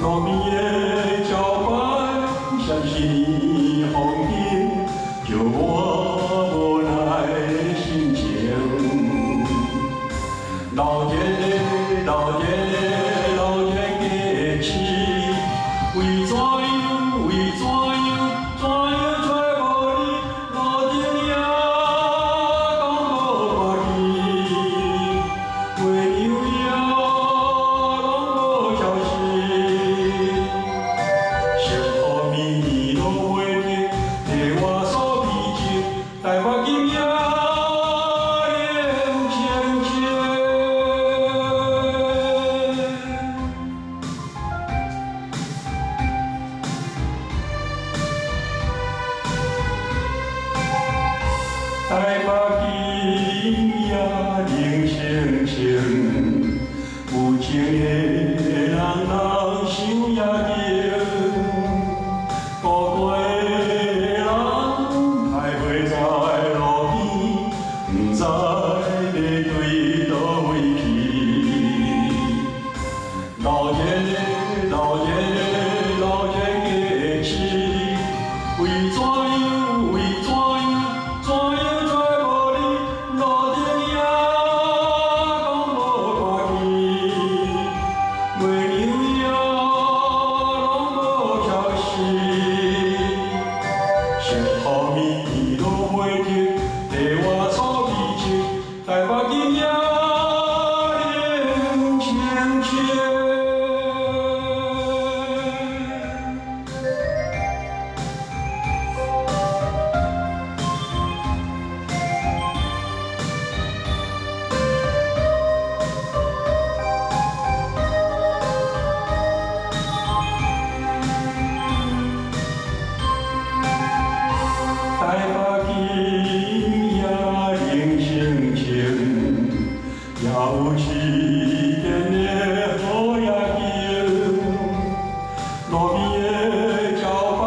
路边的招牌，闪是霓虹灯，叫我无奈的心情。老天的，老天的，老天的市，为怎样，为怎样，怎样找无你？路灯也讲无看见，月亮也拢无消息。石头面落袂停，替我诉悲情，台北今夜冷清清。台北今夜冷清清，有情的人人想也紧，孤单的人还袂在路边，不知要对倒位去。老天的，老天的，老天的市，为怎样，为怎样，怎样找无你？路灯也讲无看见，月亮也拢无消息。石头面落袂停，替我诉悲情，台北今夜冷清清。台北今夜冷清清，也有一点的雨也停。路边的招牌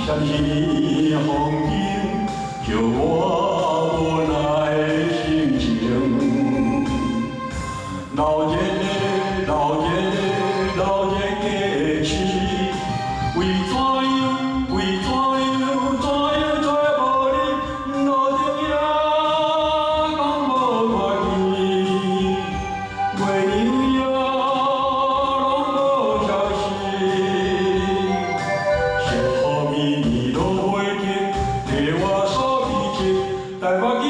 闪是霓虹灯，叫我无奈的心情。老天的，老天的，老天的市，为怎样，为怎样，怎样找无你？路灯也讲无看见，月亮也拢无消息。石头面落袂停，替我诉悲情，台北今